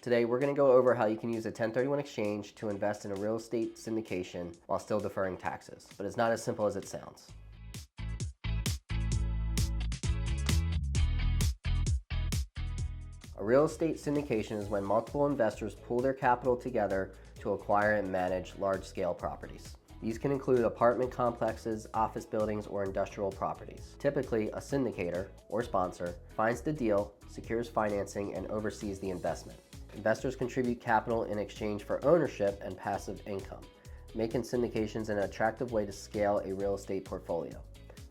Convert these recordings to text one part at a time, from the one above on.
Today, we're going to go over how you can use a 1031 exchange to invest in a real estate syndication while still deferring taxes. But it's not as simple as it sounds. A real estate syndication is when multiple investors pool their capital together to acquire and manage large-scale properties. These can include apartment complexes, office buildings, or industrial properties. Typically, a syndicator or sponsor finds the deal, secures financing, and oversees the investment. Investors contribute capital in exchange for ownership and passive income, making syndications an attractive way to scale a real estate portfolio.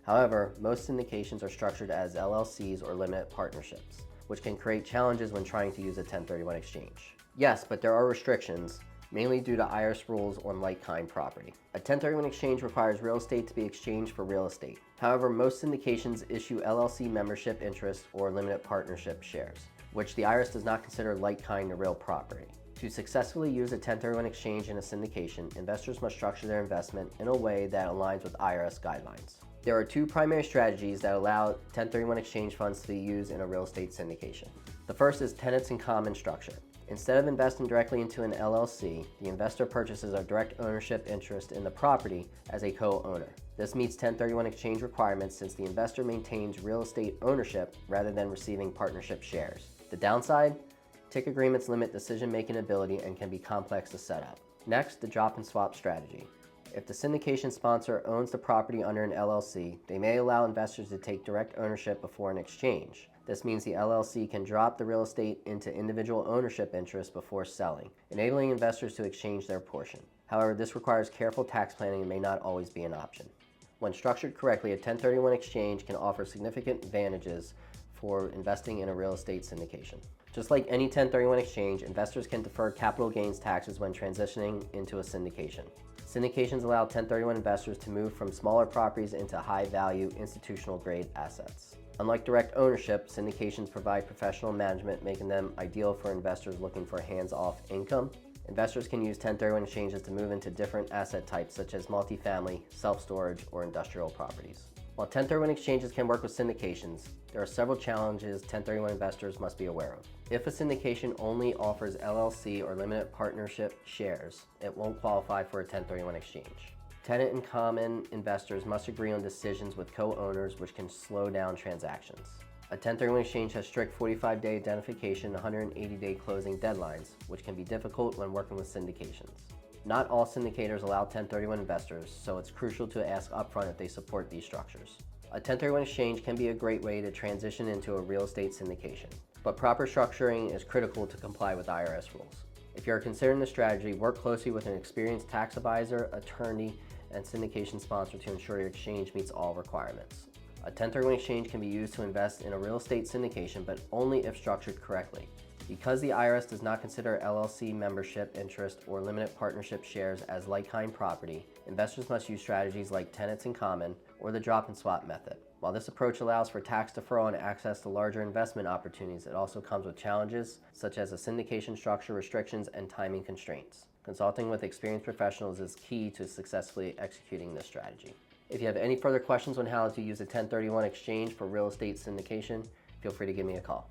However, most syndications are structured as LLCs or limited partnerships, which can create challenges when trying to use a 1031 exchange. Yes, but there are restrictions, mainly due to IRS rules on like-kind property. A 1031 exchange requires real estate to be exchanged for real estate. However, most syndications issue LLC membership interest or limited partnership shares, which the IRS does not consider like-kind to real property. To successfully use a 1031 exchange in a syndication, investors must structure their investment in a way that aligns with IRS guidelines. There are two primary strategies that allow 1031 exchange funds to be used in a real estate syndication. The first is tenants in common structure. Instead of investing directly into an LLC, the investor purchases a direct ownership interest in the property as a co-owner. This meets 1031 exchange requirements since the investor maintains real estate ownership rather than receiving partnership shares. The downside? TIC agreements limit decision-making ability and can be complex to set up. Next, the drop and swap strategy. If the syndication sponsor owns the property under an LLC, they may allow investors to take direct ownership before an exchange. This means the LLC can drop the real estate into individual ownership interests before selling, enabling investors to exchange their portion. However, this requires careful tax planning and may not always be an option. When structured correctly, a 1031 exchange can offer significant advantages for investing in a real estate syndication. Just like any 1031 exchange, investors can defer capital gains taxes when transitioning into a syndication. Syndications allow 1031 investors to move from smaller properties into high-value, institutional-grade assets. Unlike direct ownership, syndications provide professional management, making them ideal for investors looking for hands-off income. Investors can use 1031 exchanges to move into different asset types such as multifamily, self-storage, or industrial properties. While 1031 exchanges can work with syndications, there are several challenges 1031 investors must be aware of. If a syndication only offers LLC or limited partnership shares, it won't qualify for a 1031 exchange. Tenant in common investors must agree on decisions with co-owners, which can slow down transactions. A 1031 exchange has strict 45-day identification and 180-day closing deadlines, which can be difficult when working with syndications. Not all syndicators allow 1031 investors, so it's crucial to ask upfront if they support these structures. A 1031 exchange can be a great way to transition into a real estate syndication, but proper structuring is critical to comply with IRS rules. If you are considering the strategy, work closely with an experienced tax advisor, attorney, and syndication sponsor to ensure your exchange meets all requirements. A 1031 exchange can be used to invest in a real estate syndication, but only if structured correctly. Because the IRS does not consider LLC membership interest or limited partnership shares as like-kind property, investors must use strategies like tenants in common or the drop and swap method. While this approach allows for tax deferral and access to larger investment opportunities, it also comes with challenges such as a syndication structure restrictions and timing constraints. Consulting with experienced professionals is key to successfully executing this strategy. If you have any further questions on how to use a 1031 exchange for real estate syndication, feel free to give me a call.